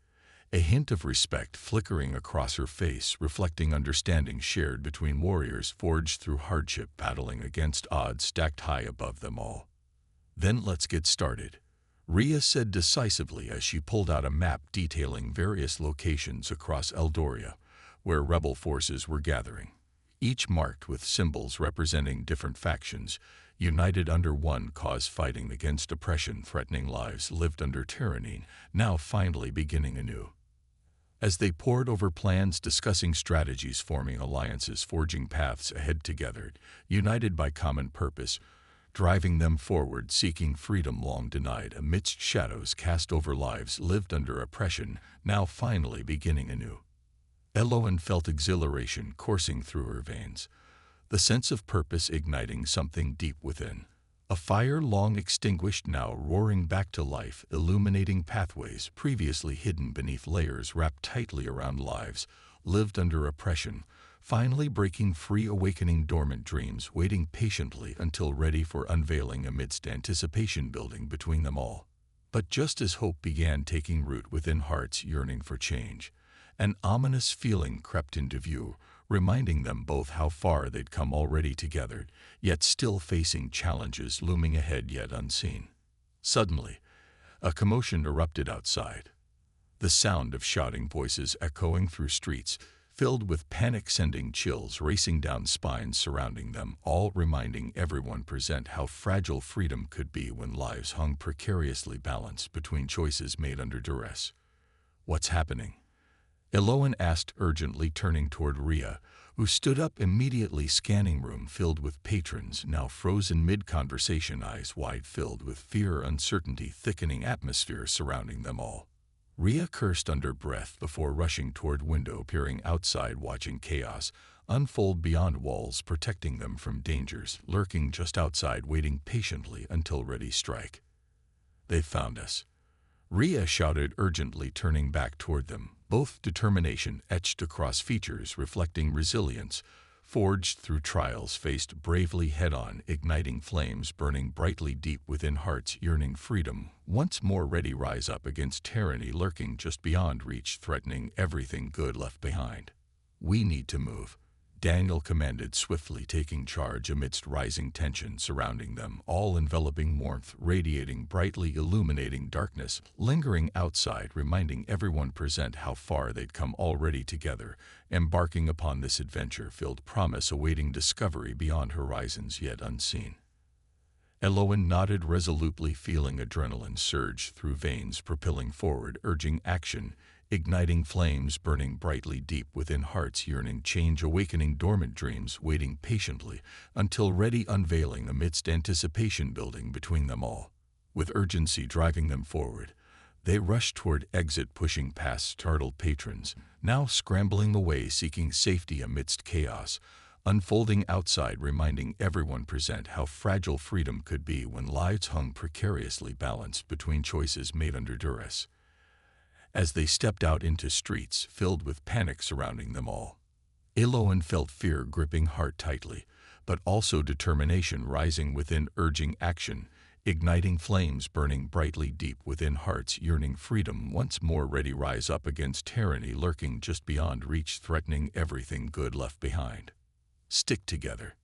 a hint of respect flickering across her face, reflecting understanding shared between warriors forged through hardship, battling against odds stacked high above them all. "Then let's get started," Rhea said decisively as she pulled out a map detailing various locations across Eldoria where rebel forces were gathering, each marked with symbols representing different factions, united under one cause, fighting against oppression, threatening lives lived under tyranny, now finally beginning anew. As they pored over plans, discussing strategies, forming alliances, forging paths ahead together, united by common purpose, driving them forward, seeking freedom long denied amidst shadows cast over lives lived under oppression, now finally beginning anew. Elowen felt exhilaration coursing through her veins, the sense of purpose igniting something deep within. A fire long extinguished now roaring back to life, illuminating pathways previously hidden beneath layers wrapped tightly around lives lived under oppression, finally breaking free, awakening dormant dreams, waiting patiently until ready for unveiling amidst anticipation building between them all. But just as hope began taking root within hearts yearning for change, an ominous feeling crept into view, reminding them both how far they'd come already together, yet still facing challenges looming ahead yet unseen. Suddenly, a commotion erupted outside, the sound of shouting voices echoing through streets, filled with panic, sending chills racing down spines surrounding them, all reminding everyone present how fragile freedom could be when lives hung precariously balanced between choices made under duress. "What's happening?" Elowen asked urgently, turning toward Rhea, who stood up immediately, scanning room filled with patrons now frozen mid-conversation, eyes wide filled with fear, uncertainty thickening atmosphere surrounding them all. Rhea cursed under breath before rushing toward window, peering outside, watching chaos unfold beyond walls, protecting them from dangers lurking just outside, waiting patiently until ready strike. "They found us," Rhea shouted urgently, turning back toward them, both determination etched across features reflecting resilience, forged through trials, faced bravely head-on, igniting flames burning brightly deep within hearts yearning freedom, once more ready rise up against tyranny lurking just beyond reach, threatening everything good left behind. "We need to move," Daniel commanded swiftly, taking charge amidst rising tension surrounding them, all-enveloping warmth, radiating brightly, illuminating darkness, lingering outside, reminding everyone present how far they'd come already together, embarking upon this adventure-filled promise, awaiting discovery beyond horizons yet unseen. Eloin nodded resolutely, feeling adrenaline surge through veins, propelling forward, urging action, igniting flames burning brightly deep within hearts yearning change, awakening dormant dreams, waiting patiently until ready, unveiling amidst anticipation building between them all. With urgency driving them forward, they rushed toward exit, pushing past startled patrons, now scrambling away, seeking safety amidst chaos, unfolding outside, reminding everyone present how fragile freedom could be when lives hung precariously balanced between choices made under duress. As they stepped out into streets filled with panic surrounding them all, Eloin felt fear gripping heart tightly, but also determination rising within, urging action, igniting flames burning brightly deep within hearts yearning freedom, once more ready rise up against tyranny lurking just beyond reach, threatening everything good left behind. "Stick together,"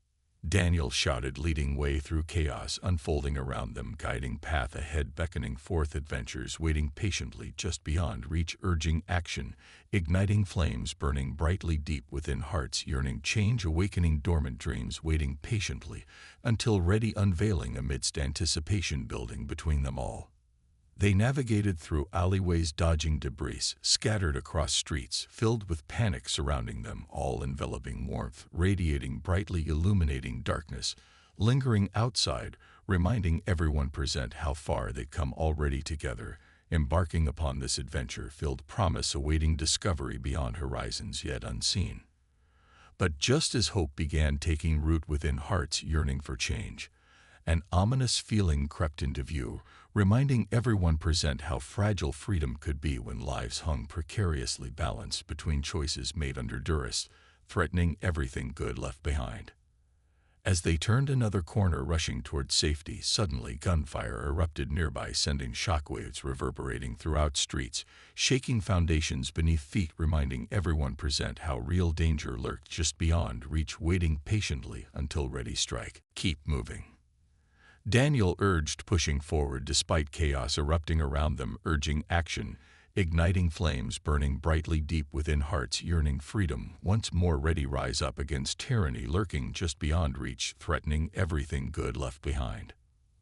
Daniel shouted, leading way through chaos unfolding around them, guiding path ahead, beckoning forth adventures waiting patiently just beyond reach, urging action, igniting flames burning brightly deep within hearts yearning change, awakening dormant dreams, waiting patiently until ready, unveiling amidst anticipation building between them all. They navigated through alleyways, dodging debris, scattered across streets filled with panic surrounding them, all-enveloping warmth, radiating brightly, illuminating darkness, lingering outside, reminding everyone present how far they'd come already together, embarking upon this adventure-filled promise, awaiting discovery beyond horizons yet unseen. But just as hope began taking root within hearts yearning for change, an ominous feeling crept into view, reminding everyone present how fragile freedom could be when lives hung precariously balanced between choices made under duress, threatening everything good left behind. As they turned another corner rushing toward safety, suddenly gunfire erupted nearby, sending shockwaves reverberating throughout streets, shaking foundations beneath feet, reminding everyone present how real danger lurked just beyond reach, waiting patiently until ready strike. "Keep moving," Daniel urged, pushing forward despite chaos erupting around them, urging action, igniting flames burning brightly deep within hearts yearning freedom, once more ready rise up against tyranny lurking just beyond reach, threatening everything good left behind.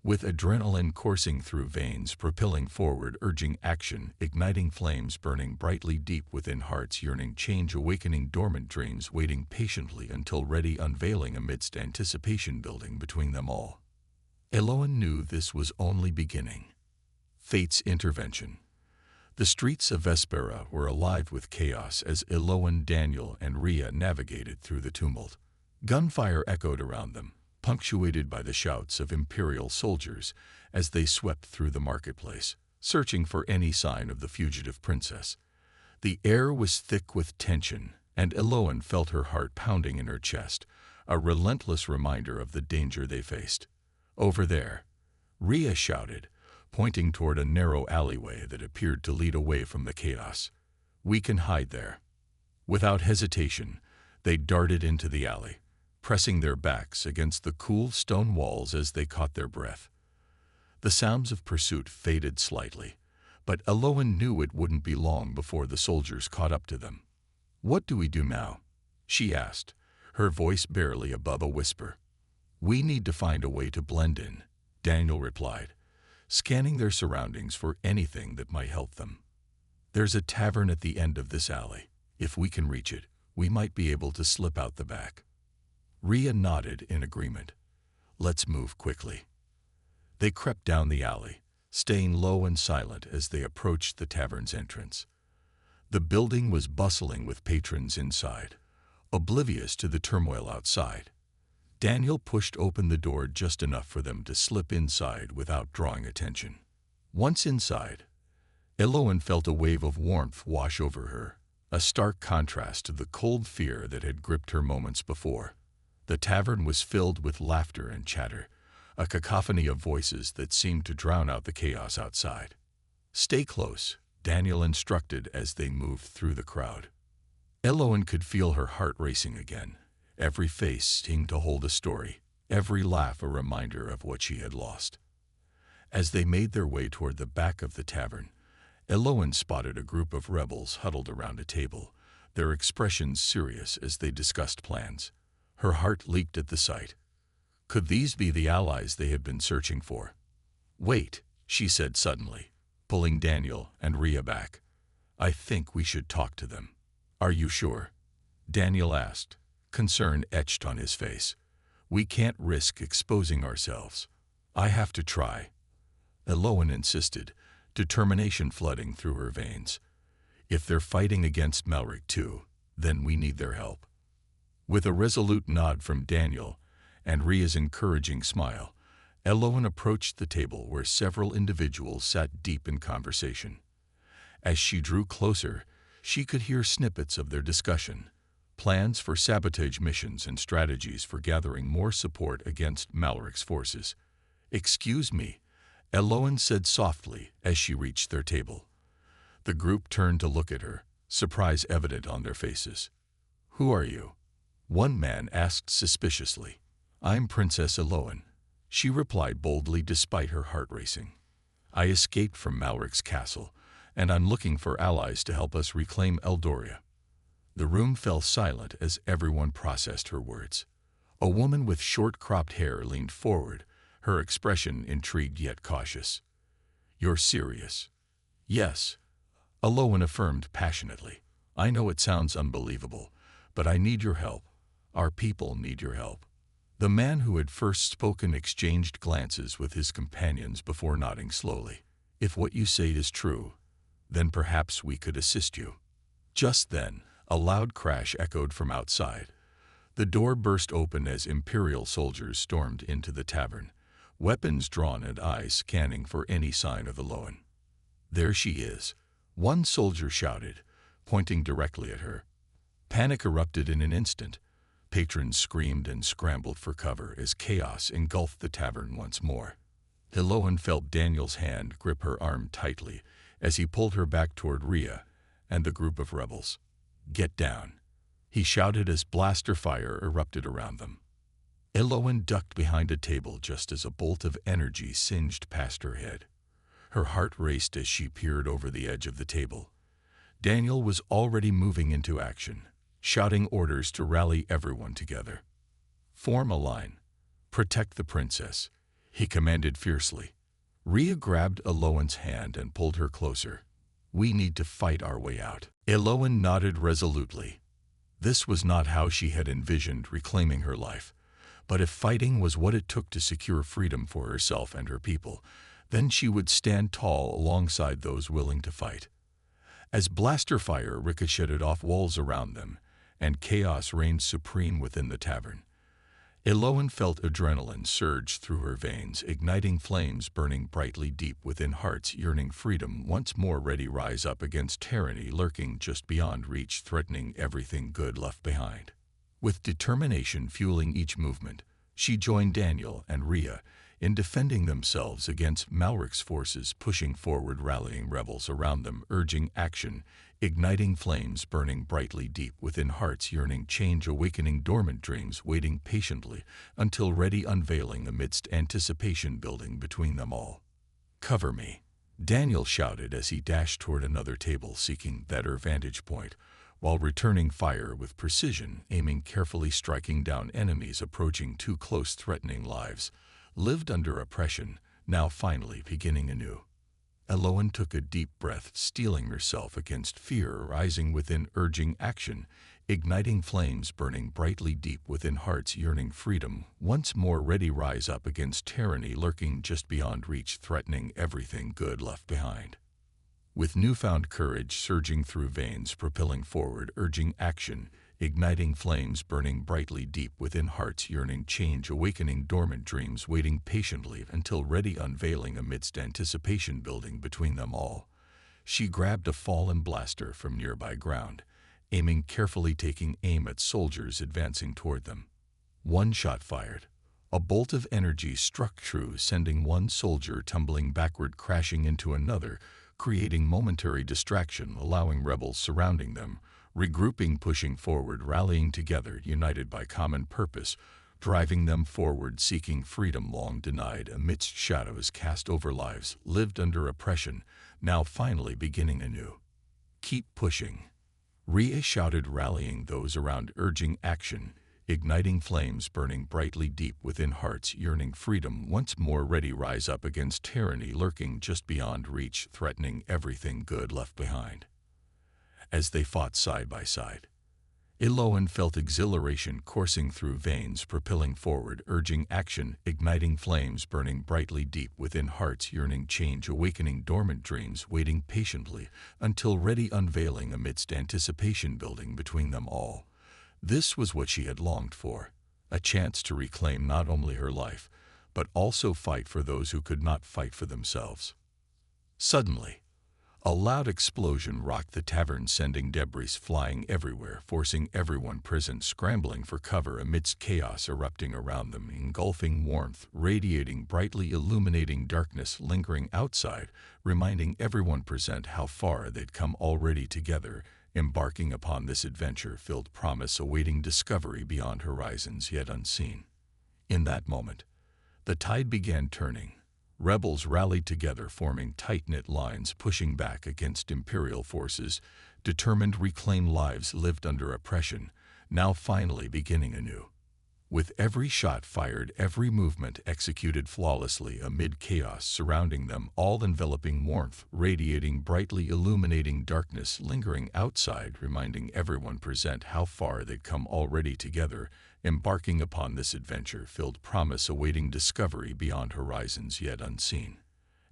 With adrenaline coursing through veins, propelling forward, urging action, igniting flames burning brightly deep within hearts yearning change, awakening dormant dreams, waiting patiently until ready, unveiling amidst anticipation building between them all. Eloin knew this was only beginning. Fate's intervention. The streets of Vespera were alive with chaos as Eloin, Daniel, and Rhea navigated through the tumult. Gunfire echoed around them, punctuated by the shouts of Imperial soldiers as they swept through the marketplace, searching for any sign of the fugitive princess. The air was thick with tension, and Eloin felt her heart pounding in her chest, a relentless reminder of the danger they faced. "Over there," Rhea shouted, pointing toward a narrow alleyway that appeared to lead away from the chaos. "We can hide there." Without hesitation, they darted into the alley, pressing their backs against the cool stone walls as they caught their breath. The sounds of pursuit faded slightly, but Eloin knew it wouldn't be long before the soldiers caught up to them. "What do we do now?" she asked, her voice barely above a whisper. "We need to find a way to blend in," Daniel replied, scanning their surroundings for anything that might help them. "There's a tavern at the end of this alley. If we can reach it, we might be able to slip out the back." Rhea nodded in agreement. "Let's move quickly." They crept down the alley, staying low and silent as they approached the tavern's entrance. The building was bustling with patrons inside, oblivious to the turmoil outside. Daniel pushed open the door just enough for them to slip inside without drawing attention. Once inside, Eloin felt a wave of warmth wash over her, a stark contrast to the cold fear that had gripped her moments before. The tavern was filled with laughter and chatter, a cacophony of voices that seemed to drown out the chaos outside. "Stay close," Daniel instructed as they moved through the crowd. Eloin could feel her heart racing again. Every face seemed to hold a story, every laugh a reminder of what she had lost. As they made their way toward the back of the tavern, Eloin spotted a group of rebels huddled around a table, their expressions serious as they discussed plans. Her heart leaped at the sight. Could these be the allies they had been searching for? "Wait," she said suddenly, pulling Daniel and Rhea back. "I think we should talk to them." "Are you sure?" Daniel asked, concern etched on his face. "We can't risk exposing ourselves." "I have to try," Eloin insisted, determination flooding through her veins. "If they're fighting against Malric too, then we need their help." With a resolute nod from Daniel and Rhea's encouraging smile, Eloin approached the table where several individuals sat deep in conversation. As she drew closer, she could hear snippets of their discussion, plans for sabotage missions and strategies for gathering more support against Malric's forces. "Excuse me," Eloin said softly as she reached their table. The group turned to look at her, surprise evident on their faces. "Who are you?" one man asked suspiciously. "I'm Princess Eloin," she replied boldly despite her heart racing. "I escaped from Malric's castle, and I'm looking for allies to help us reclaim Eldoria." The room fell silent as everyone processed her words. A woman with short-cropped hair leaned forward, her expression intrigued yet cautious. "You're serious?" "Yes," Eloin affirmed passionately. "I know it sounds unbelievable, but I need your help. Our people need your help." The man who had first spoken exchanged glances with his companions before nodding slowly. "If what you say is true, then perhaps we could assist you." Just then, a loud crash echoed from outside. The door burst open as Imperial soldiers stormed into the tavern, weapons drawn and eyes scanning for any sign of Eloin. "There she is," one soldier shouted, pointing directly at her. Panic erupted in an instant. Patrons screamed and scrambled for cover as chaos engulfed the tavern once more. Eloin felt Daniel's hand grip her arm tightly as he pulled her back toward Rhea and the group of rebels. "Get down," he shouted as blaster fire erupted around them. Eloin ducked behind a table just as a bolt of energy singed past her head. Her heart raced as she peered over the edge of the table. Daniel was already moving into action, shouting orders to rally everyone together. "Form a line. Protect the princess," he commanded fiercely. Rhea grabbed Eloin's hand and pulled her closer. "We need to fight our way out." Eloin nodded resolutely. This was not how she had envisioned reclaiming her life, but if fighting was what it took to secure freedom for herself and her people, then she would stand tall alongside those willing to fight. As blaster fire ricocheted off walls around them, and chaos reigned supreme within the tavern, Eloin felt adrenaline surge through her veins, igniting flames burning brightly deep within hearts yearning freedom, once more ready rise up against tyranny lurking just beyond reach, threatening everything good left behind. With determination fueling each movement, she joined Daniel and Rhea in defending themselves against Malric's forces pushing forward, rallying rebels around them, urging action, igniting flames burning brightly deep within hearts yearning change, awakening dormant dreams waiting patiently until ready, unveiling amidst anticipation building between them all. "Cover me," Daniel shouted as he dashed toward another table seeking better vantage point, while returning fire with precision, aiming carefully, striking down enemies approaching too close, threatening lives lived under oppression, now finally beginning anew. Eloin took a deep breath, steeling herself against fear rising within, urging action, igniting flames burning brightly deep within hearts yearning freedom, once more ready rise up against tyranny lurking just beyond reach, threatening everything good left behind. With newfound courage surging through veins, propelling forward, urging action, igniting flames burning brightly deep within hearts yearning change, awakening dormant dreams waiting patiently until ready, unveiling amidst anticipation building between them all, she grabbed a fallen blaster from nearby ground aiming carefully, taking aim at soldiers advancing toward them. One shot fired. A bolt of energy struck true, sending one soldier tumbling backward, crashing into another, creating momentary distraction, allowing rebels surrounding them, regrouping, pushing forward, rallying together, united by common purpose, driving them forward, seeking freedom long denied amidst shadows cast over lives lived under oppression, now finally beginning anew. Keep pushing. Rhea shouted, rallying those around, urging action, igniting flames burning brightly deep within hearts yearning freedom once more, ready rise up against tyranny lurking just beyond reach, threatening everything good left behind. As they fought side by side, Eloan felt exhilaration coursing through veins, propelling forward, urging action, igniting flames burning brightly deep within hearts yearning change, awakening dormant dreams, waiting patiently until ready, unveiling amidst anticipation building between them all. This was what she had longed for, a chance to reclaim not only her life, but also fight for those who could not fight for themselves. Suddenly, a loud explosion rocked the tavern, sending debris flying everywhere, forcing everyone present scrambling for cover amidst chaos erupting around them, engulfing warmth, radiating brightly, illuminating darkness lingering outside, reminding everyone present how far they'd come already together, embarking upon this adventure-filled promise, awaiting discovery beyond horizons yet unseen. In that moment, the tide began turning. Rebels rallied together, forming tight-knit lines, pushing back against imperial forces, determined to reclaim lives lived under oppression, now finally beginning anew. With every shot fired, every movement executed flawlessly amid chaos surrounding them, all enveloping warmth, radiating brightly, illuminating darkness lingering outside, reminding everyone present how far they'd come already together, embarking upon this adventure-filled promise, awaiting discovery beyond horizons yet unseen.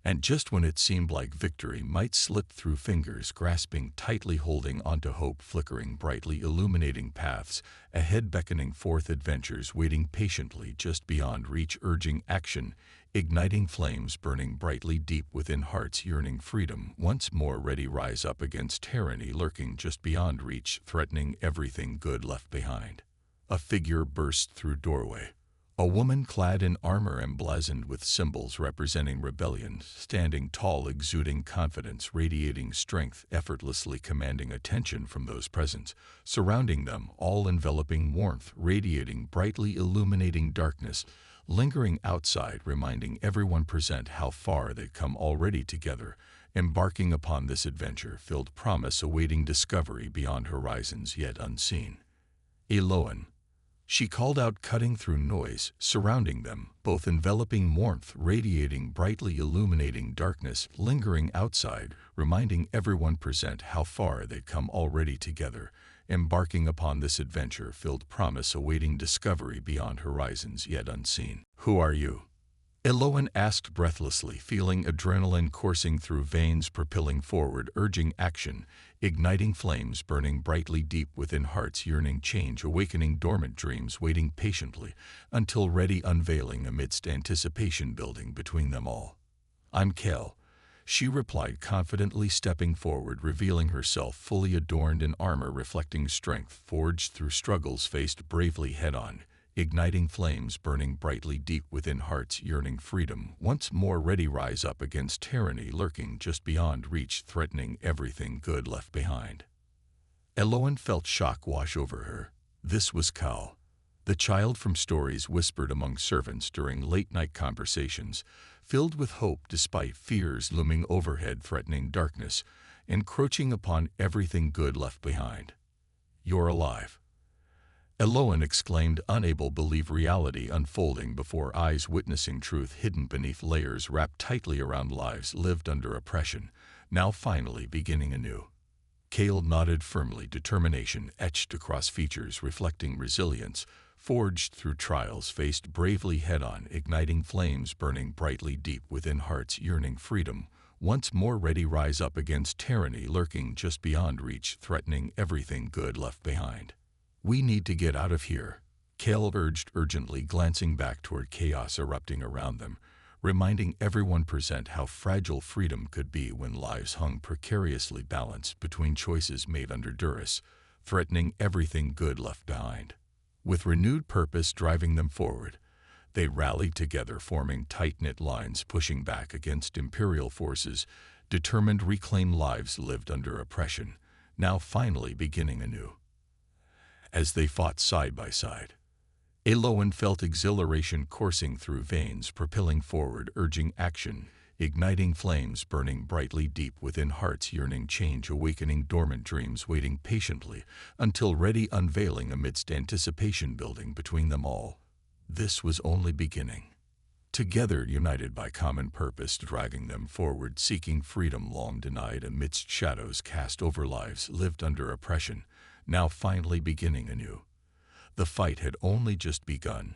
And just when it seemed like victory might slip through fingers, grasping tightly, holding onto hope, flickering brightly, illuminating paths ahead, beckoning forth adventures waiting patiently just beyond reach, urging action, igniting flames burning brightly deep within hearts yearning freedom once more, ready rise up against tyranny lurking just beyond reach, threatening everything good left behind. A figure burst through doorway. A woman clad in armor emblazoned with symbols representing rebellion, standing tall, exuding confidence, radiating strength, effortlessly commanding attention from those present, surrounding them, all enveloping warmth, radiating brightly, illuminating darkness, lingering outside, reminding everyone present how far they'd come already together, embarking upon this adventure-filled promise, awaiting discovery beyond horizons yet unseen. Eloan, she called out, cutting through noise surrounding them, both enveloping warmth, radiating brightly, illuminating darkness, lingering outside, reminding everyone present how far they'd come already together, embarking upon this adventure-filled promise, awaiting discovery beyond horizons yet unseen. Who are you? Eloan asked breathlessly, feeling adrenaline coursing through veins, propelling forward, urging action, igniting flames burning brightly deep within hearts yearning change, awakening dormant dreams waiting patiently until ready, unveiling amidst anticipation building between them all. I'm Kel, she replied confidently, stepping forward, revealing herself fully adorned in armor reflecting strength forged through struggles faced bravely head-on, igniting flames burning brightly deep within hearts yearning freedom once more, ready rise up against tyranny lurking just beyond reach, threatening everything good left behind. Eloan felt shock wash over her. This was Cal, the child from stories whispered among servants during late-night conversations, filled with hope despite fears looming overhead, threatening darkness, encroaching upon everything good left behind. You're alive, Eloan exclaimed, unable to believe reality unfolding before eyes, witnessing truth hidden beneath layers wrapped tightly around lives lived under oppression, now finally beginning anew. Cale nodded firmly, determination etched across features reflecting resilience, forged through trials faced bravely head-on, igniting flames burning brightly deep within hearts yearning freedom, once more ready rise up against tyranny lurking just beyond reach, threatening everything good left behind. We need to get out of here, Cale urged urgently, glancing back toward chaos erupting around them, reminding everyone present how fragile freedom could be when lives hung precariously balanced between choices made under duress, threatening everything good left behind. With renewed purpose driving them forward, they rallied together, forming tight-knit lines, pushing back against imperial forces, determined to reclaim lives lived under oppression, now finally beginning anew. As they fought side by side, Elowen felt exhilaration coursing through veins, propelling forward, urging action, igniting flames burning brightly deep within hearts yearning change, awakening dormant dreams waiting patiently until ready, unveiling amidst anticipation building between them all. This was only beginning. Together, united by common purpose, driving them forward, seeking freedom long denied amidst shadows cast over lives lived under oppression, now finally beginning anew. The fight had only just begun,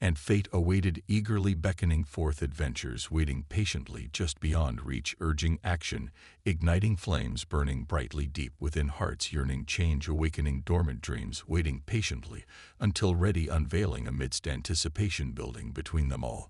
and fate awaited, eagerly beckoning forth adventures waiting patiently just beyond reach, urging action, igniting flames burning brightly deep within hearts yearning change, awakening dormant dreams waiting patiently until ready, unveiling amidst anticipation building between them all.